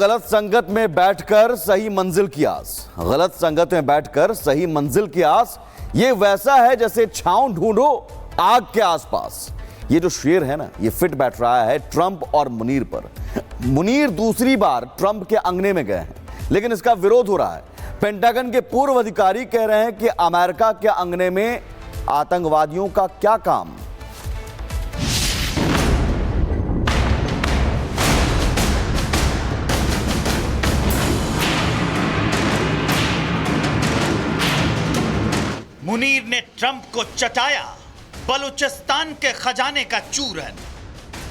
गलत संगत में बैठकर सही मंजिल की आस। गलत संगत में बैठकर सही मंजिल की आस, ये वैसा है जैसे छांव ढूंढो आग के आसपास। ये जो शेर है ना, ये फिट बैठ रहा है ट्रंप और मुनीर पर। मुनीर दूसरी बार ट्रंप के अंगने में गए हैं, लेकिन इसका विरोध हो रहा है। पेंटागन के पूर्व अधिकारी कह रहे हैं कि अमेरिका के अंगने में आतंकवादियों का क्या काम। मुनीर ने ट्रंप को चटाया बलूचिस्तान के खजाने का चूरन।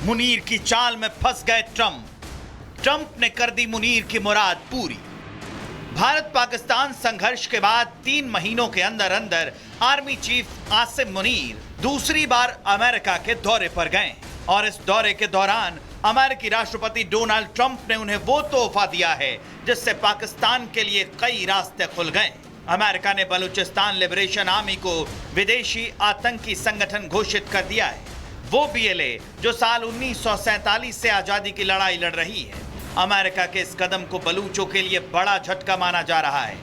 मुनीर की चाल में फंस गए ट्रंप ने कर दी मुनीर की मुराद पूरी। भारत पाकिस्तान संघर्ष के बाद 3 महीनों के अंदर अंदर आर्मी चीफ आसिम मुनीर दूसरी बार अमेरिका के दौरे पर गए और इस दौरे के दौरान अमेरिकी राष्ट्रपति डोनाल्ड ट्रंप ने उन्हें वो तोहफा दिया है जिससे पाकिस्तान के लिए कई रास्ते खुल गए। अमेरिका ने बलूचिस्तान लिबरेशन आर्मी को विदेशी आतंकी संगठन घोषित कर दिया है। वो बीएलए जो साल 1947 से आजादी की लड़ाई लड़ रही है। अमेरिका के इस कदम को बलूचों के लिए बड़ा झटका माना जा रहा है,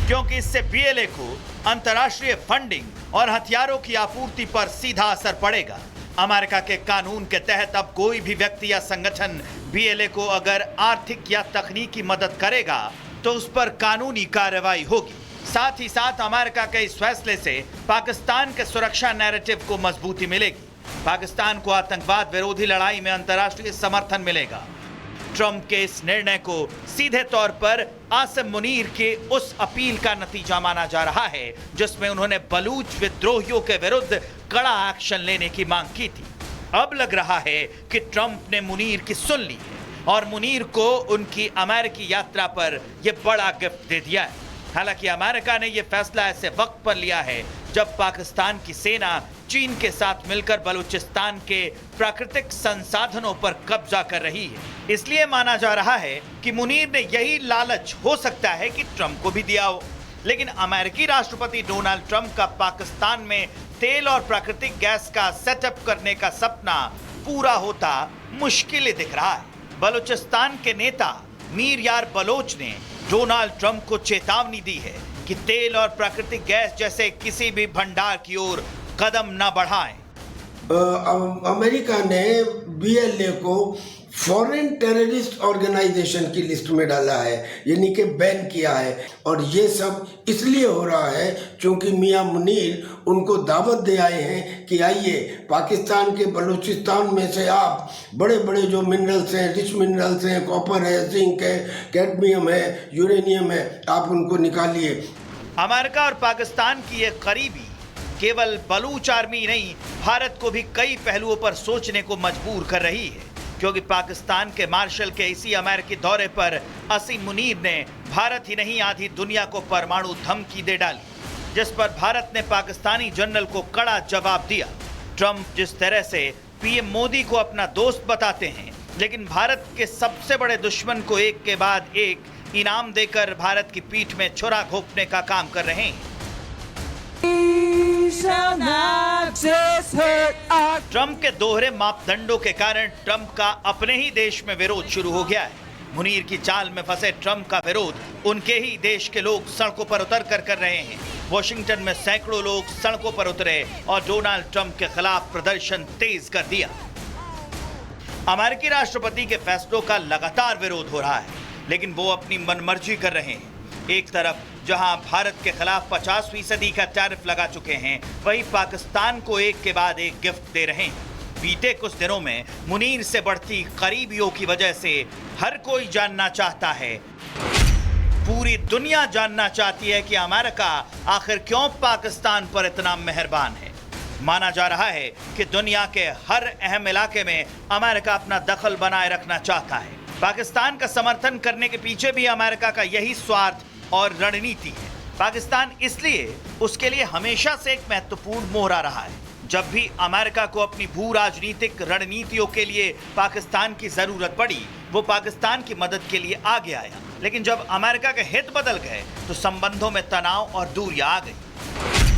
क्योंकि इससे बीएलए को अंतर्राष्ट्रीय फंडिंग और हथियारों की आपूर्ति पर सीधा असर पड़ेगा। अमेरिका के कानून के तहत अब कोई भी व्यक्ति या संगठन बीएलए को अगर आर्थिक या तकनीकी मदद करेगा तो उस पर कानूनी कार्रवाई होगी। साथ ही साथ अमेरिका के इस फैसले से पाकिस्तान के सुरक्षा नैरेटिव को मजबूती मिलेगी। पाकिस्तान को आतंकवाद विरोधी लड़ाई में अंतर्राष्ट्रीय समर्थन मिलेगा। ट्रंप के इस निर्णय को सीधे तौर पर आसिम मुनीर के उस अपील का नतीजा माना जा रहा है जिसमें उन्होंने बलूच विद्रोहियों के विरुद्ध कड़ा एक्शन लेने की मांग की थी। अब लग रहा है कि ट्रंप ने मुनीर की सुन ली है और मुनीर को उनकी अमेरिकी यात्रा पर यह बड़ा गिफ्ट दे दिया है। हालांकि अमेरिका ने यह फैसला ऐसे वक्त पर लिया है जब पाकिस्तान की सेना चीन के साथ मिलकर बलूचिस्तान के प्राकृतिक संसाधनों पर कब्जा कर रही है। इसलिए माना जा रहा है कि मुनीर ने यही लालच हो सकता है कि ट्रंप को भी दिया हो। लेकिन अमेरिकी राष्ट्रपति डोनाल्ड ट्रंप का पाकिस्तान में तेल और प्राकृतिक गैस का सेटअप करने का सपना पूरा होता मुश्किल दिख रहा है। बलूचिस्तान के नेता मीर यार बलोच ने डोनाल्ड ट्रंप को चेतावनी दी है कि तेल और प्राकृतिक गैस जैसे किसी भी भंडार की ओर कदम न बढ़ाएं। अमेरिका ने बीएलए को फॉरेन टेररिस्ट ऑर्गेनाइजेशन की लिस्ट में डाला है, यानी कि बैन किया है। और ये सब इसलिए हो रहा है क्योंकि मियां मुनीर उनको दावत दे आए हैं कि आइए पाकिस्तान के बलूचिस्तान में से आप बड़े बड़े जो मिनरल्स हैं, रिच मिनरल्स हैं, कॉपर है, जिंक है, कैडमियम है, यूरेनियम है, आप उनको निकालिए। अमेरिका और पाकिस्तान की ये करीबी केवल बलूच आर्मी नहीं, भारत को भी कई पहलुओं पर सोचने को मजबूर कर रही है, क्योंकि पाकिस्तान के मार्शल के इसी अमेरिकी दौरे पर आसिम मुनीर ने भारत ही नहीं आधी दुनिया को परमाणु धमकी दे डाली, जिस पर भारत ने पाकिस्तानी जनरल को कड़ा जवाब दिया। ट्रंप जिस तरह से पीएम मोदी को अपना दोस्त बताते हैं, लेकिन भारत के सबसे बड़े दुश्मन को एक के बाद एक इनाम देकर भारत की पीठ में छुरा घोंपने का काम कर रहे हैं। ट्रंप के दोहरे मापदंडों के कारण ट्रंप का अपने ही देश में विरोध शुरू हो गया है। मुनीर की चाल में फंसे ट्रंप का विरोध उनके ही देश के लोग सड़कों पर उतर कर रहे हैं। वॉशिंगटन में सैकड़ों लोग सड़कों पर उतरे और डोनाल्ड ट्रंप के खिलाफ प्रदर्शन तेज कर दिया। अमेरिकी राष्ट्रपति के फैसलों का लगातार विरोध हो रहा है, लेकिन वो अपनी मनमर्जी कर रहे हैं। एक तरफ जहां भारत के खिलाफ 50% का टैरिफ लगा चुके हैं, वहीं पाकिस्तान को एक के बाद एक गिफ्ट दे रहे हैं। बीते कुछ दिनों में मुनीर से बढ़ती करीबियों की वजह से हर कोई जानना चाहता है, पूरी दुनिया जानना चाहती है कि अमेरिका आखिर क्यों पाकिस्तान पर इतना मेहरबान है। माना जा रहा है कि दुनिया के हर अहम इलाके में अमेरिका अपना दखल बनाए रखना चाहता है। पाकिस्तान का समर्थन करने के पीछे भी अमेरिका का यही स्वार्थ और रणनीति है। पाकिस्तान इसलिए उसके लिए हमेशा से एक महत्वपूर्ण मोहरा रहा है। जब भी अमेरिका को अपनी भू राजनीतिक रणनीतियों के लिए पाकिस्तान की जरूरत पड़ी, वो पाकिस्तान की मदद के लिए आगे आया। लेकिन जब अमेरिका के हित बदल गए तो संबंधों में तनाव और दूरियां आ गई।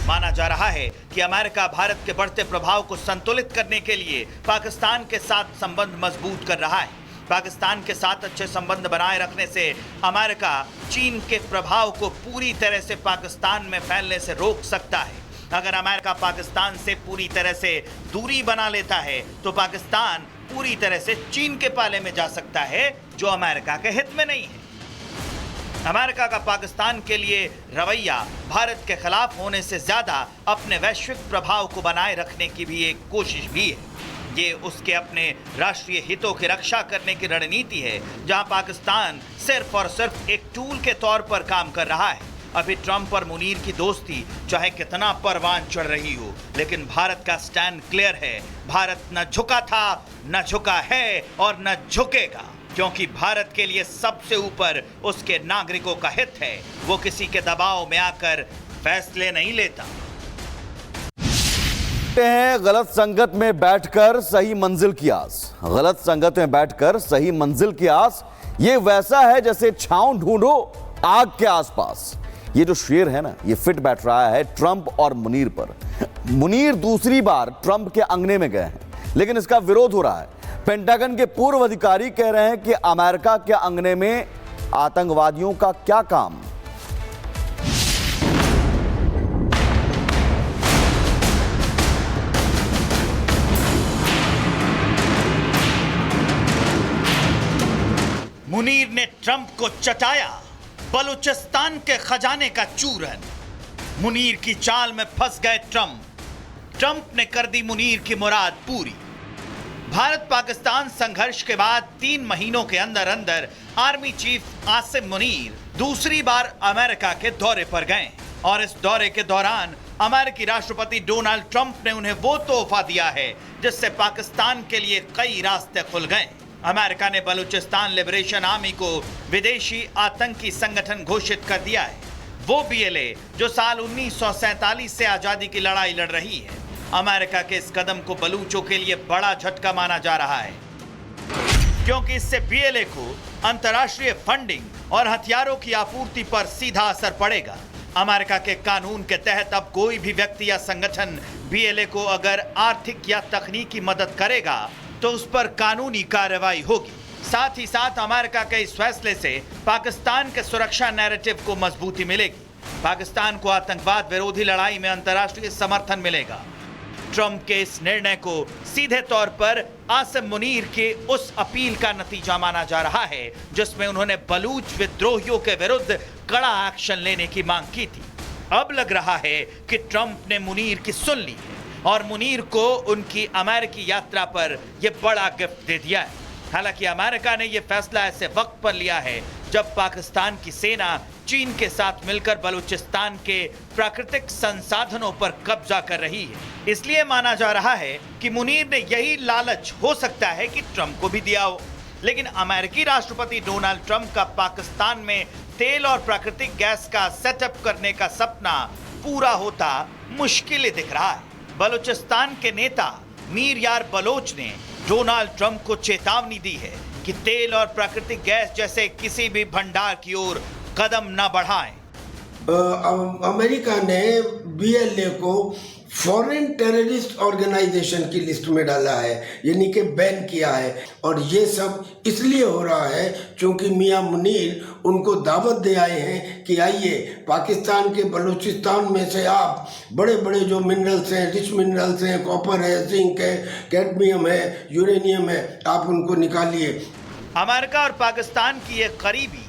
माना जा रहा है कि अमेरिका भारत के बढ़ते प्रभाव को संतुलित करने के लिए पाकिस्तान के साथ संबंध मजबूत कर रहा है। पाकिस्तान के साथ अच्छे संबंध बनाए रखने से अमेरिका चीन के प्रभाव को पूरी तरह से पाकिस्तान में फैलने से रोक सकता है। अगर अमेरिका पाकिस्तान से पूरी तरह से दूरी बना लेता है तो पाकिस्तान पूरी तरह से चीन के पाले में जा सकता है, जो अमेरिका के हित में नहीं है। अमेरिका का पाकिस्तान के लिए रवैया भारत के खिलाफ होने से ज्यादा अपने वैश्विक प्रभाव को बनाए रखने की भी एक कोशिश भी है। ये उसके अपने राष्ट्रीय हितों की रक्षा करने की रणनीति है, जहां पाकिस्तान सिर्फ और सिर्फ एक टूल के तौर पर काम कर रहा है। अभी ट्रंप और मुनीर की दोस्ती चाहे कितना परवान चढ़ रही हो, लेकिन भारत का स्टैंड क्लियर है। भारत न झुका था, न झुका है और न झुकेगा, क्योंकि भारत के लिए सबसे ऊपर उसके नागरिकों का हित है। वो किसी के दबाव में आकर फैसले नहीं लेता। गलत संगत में बैठकर सही मंजिल की आस। गलत संगत में बैठकर सही मंजिल की आस, ये वैसा है जैसे छांव ढूंढो आग के आसपास। ये जो शेर है ना, ये फिट बैठ रहा है ट्रंप और मुनीर पर। मुनीर दूसरी बार ट्रंप के अंगने में गए हैं, लेकिन इसका विरोध हो रहा है। पेंटागन के पूर्व अधिकारी कह रहे हैं कि अमेरिका के अंगने में आतंकवादियों का क्या काम। मुनीर ने ट्रंप को चटाया बलूचिस्तान के खजाने का चूरन। मुनीर की चाल में फंस गए ट्रंप ने कर दी मुनीर की मुराद पूरी। भारत पाकिस्तान संघर्ष के बाद 3 महीनों के अंदर अंदर आर्मी चीफ आसिम मुनीर दूसरी बार अमेरिका के दौरे पर गए, और इस दौरे के दौरान अमेरिकी राष्ट्रपति डोनाल्ड ट्रंप ने उन्हें वो तोहफा दिया है जिससे पाकिस्तान के लिए कई रास्ते खुल गए। अमेरिका ने बलूचिस्तान लिबरेशन आर्मी को विदेशी आतंकी संगठन घोषित कर दिया है। वो बीएलए जो साल 1947 से आजादी की लड़ाई लड़ रही है। अमेरिका के इस कदम को बलूचों के लिए बड़ा झटका माना जा रहा है, क्योंकि इससे बीएलए को अंतर्राष्ट्रीय फंडिंग और हथियारों की आपूर्ति पर सीधा असर पड़ेगा। अमेरिका के कानून के तहत अब कोई भी व्यक्ति या संगठन बीएलए को अगर आर्थिक या तकनीकी मदद करेगा तो उस पर कानूनी कार्रवाई होगी। साथ ही साथ अमेरिका के इस फैसले से पाकिस्तान के सुरक्षा नैरेटिव को मजबूती मिलेगी। पाकिस्तान को आतंकवाद विरोधी लड़ाई में अंतर्राष्ट्रीय समर्थन मिलेगा। ट्रंप के इस निर्णय को सीधे तौर पर आसिम मुनीर के उस अपील का नतीजा माना जा रहा है जिसमें उन्होंने बलूच विद्रोहियों के विरुद्ध कड़ा एक्शन लेने की मांग की थी। अब लग रहा है कि ट्रंप ने मुनीर की सुन ली है और मुनीर को उनकी अमेरिकी यात्रा पर यह बड़ा गिफ्ट दे दिया है। हालांकि अमेरिका ने यह फैसला ऐसे वक्त पर लिया है जब पाकिस्तान की सेना चीन के साथ मिलकर बलूचिस्तान के प्राकृतिक संसाधनों पर कब्जा कर रही है। इसलिए माना जा रहा है कि मुनीर ने यही लालच हो सकता है कि ट्रंप को भी दिया हो। लेकिन अमेरिकी राष्ट्रपति डोनाल्ड ट्रंप का पाकिस्तान में तेल और प्राकृतिक गैस का सेटअप करने का सपना पूरा होता मुश्किल ही दिख रहा है। बलूचिस्तान के नेता मीर यार बलोच ने डोनाल्ड ट्रंप को चेतावनी दी है कि तेल और प्राकृतिक गैस जैसे किसी भी भंडार की ओर कदम न बढ़ाएं। अमेरिका ने बीएलए को फॉरेन टेररिस्ट ऑर्गेनाइजेशन की लिस्ट में डाला है, यानी कि बैन किया है। और ये सब इसलिए हो रहा है क्योंकि मियां मुनीर उनको दावत दे आए हैं कि आइए पाकिस्तान के बलूचिस्तान में से आप बड़े बड़े जो मिनरल्स हैं, रिच मिनरल्स हैं, कॉपर है, जिंक है, कैडमियम है, यूरेनियम है, आप उनको निकालिए। अमेरिका और पाकिस्तान की एक करीबी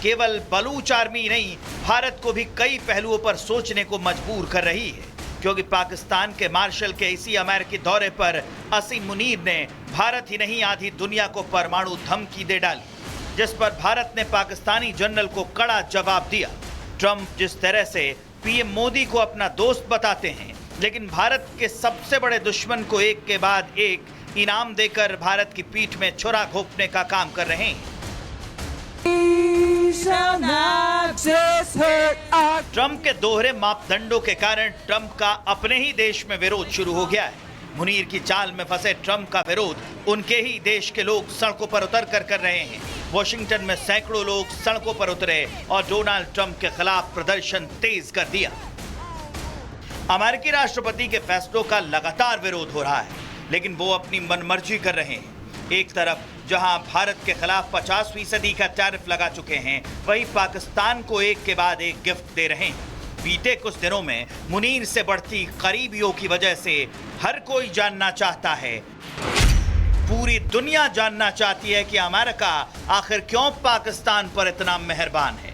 केवल बलूच आर्मी नहीं, भारत को भी कई पहलुओं पर सोचने को मजबूर कर रही है, क्योंकि पाकिस्तान के मार्शल के इसी अमेरिकी दौरे पर आसिम मुनीर ने भारत ही नहीं आधी दुनिया को परमाणु धमकी दे डाली, जिस पर भारत ने पाकिस्तानी जनरल को कड़ा जवाब दिया। ट्रंप जिस तरह से पीएम मोदी को अपना दोस्त बताते हैं, लेकिन भारत के सबसे बड़े दुश्मन को एक के बाद एक इनाम देकर भारत की पीठ में छुरा घोंपने का काम कर रहे हैं। ट्रंप के दोहरे मापदंडों के कारण ट्रंप का अपने ही देश में विरोध शुरू हो गया है। मुनीर की चाल में फंसे ट्रंप का विरोध उनके ही देश के लोग सड़कों पर उतर कर रहे हैं। वॉशिंगटन में सैकड़ों लोग सड़कों पर उतरे और डोनाल्ड ट्रंप के खिलाफ प्रदर्शन तेज कर दिया। अमेरिकी राष्ट्रपति के फैसलों का लगातार विरोध हो रहा है, लेकिन वो अपनी मनमर्जी कर रहे हैं। एक तरफ जहां भारत के खिलाफ 50% का टैरिफ लगा चुके हैं, वहीं पाकिस्तान को एक के बाद एक गिफ्ट दे रहे हैं। बीते कुछ दिनों में मुनीर से बढ़ती करीबियों की वजह से हर कोई जानना चाहता है, पूरी दुनिया जानना चाहती है कि अमेरिका आखिर क्यों पाकिस्तान पर इतना मेहरबान है।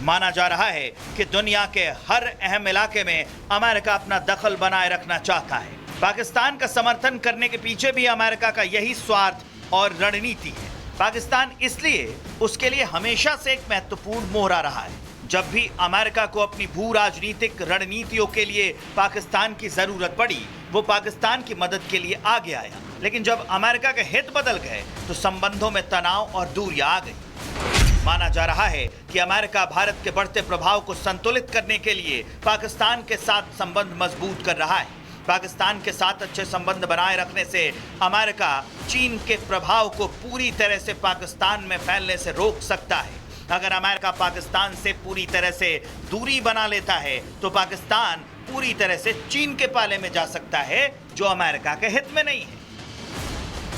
माना जा रहा है कि दुनिया के हर अहम इलाके में अमेरिका अपना दखल बनाए रखना चाहता है। पाकिस्तान का समर्थन करने के पीछे भी अमेरिका का यही स्वार्थ और रणनीति है। पाकिस्तान इसलिए उसके लिए हमेशा से एक महत्वपूर्ण मोहरा रहा है। जब भी अमेरिका को अपनी भू राजनीतिक रणनीतियों के लिए पाकिस्तान की जरूरत पड़ी, वो पाकिस्तान की मदद के लिए आगे आया। लेकिन जब अमेरिका के हित बदल गए तो संबंधों में तनाव और दूरियां आ गई। माना जा रहा है कि अमेरिका भारत के बढ़ते प्रभाव को संतुलित करने के लिए पाकिस्तान के साथ संबंध मजबूत कर रहा है। पाकिस्तान के साथ अच्छे संबंध बनाए रखने से अमेरिका चीन के प्रभाव को पूरी तरह से पाकिस्तान में फैलने से रोक सकता है। अगर अमेरिका पाकिस्तान से पूरी तरह से दूरी बना लेता है तो पाकिस्तान पूरी तरह से चीन के पाले में जा सकता है, जो अमेरिका के हित में नहीं है।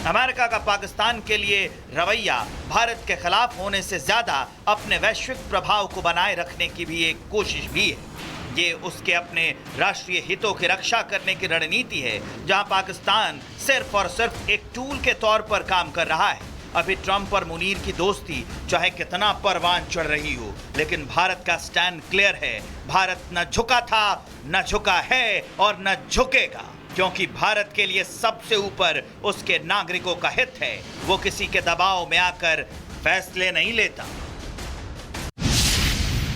अमेरिका का पाकिस्तान के लिए रवैया भारत के खिलाफ होने से ज्यादा अपने वैश्विक प्रभाव को बनाए रखने की भी एक कोशिश भी है। ये उसके अपने राष्ट्रीय हितों की रक्षा करने की रणनीति है, जहां पाकिस्तान सिर्फ और सिर्फ एक टूल के तौर पर काम कर रहा है। अभी ट्रंप और मुनीर की दोस्ती चाहे कितना परवान चढ़ रही हो, लेकिन भारत का स्टैंड क्लियर है। भारत न झुका था, न झुका है और न झुकेगा, क्योंकि भारत के लिए सबसे ऊपर उसके नागरिकों का हित है। वो किसी के दबाव में आकर फैसले नहीं लेता।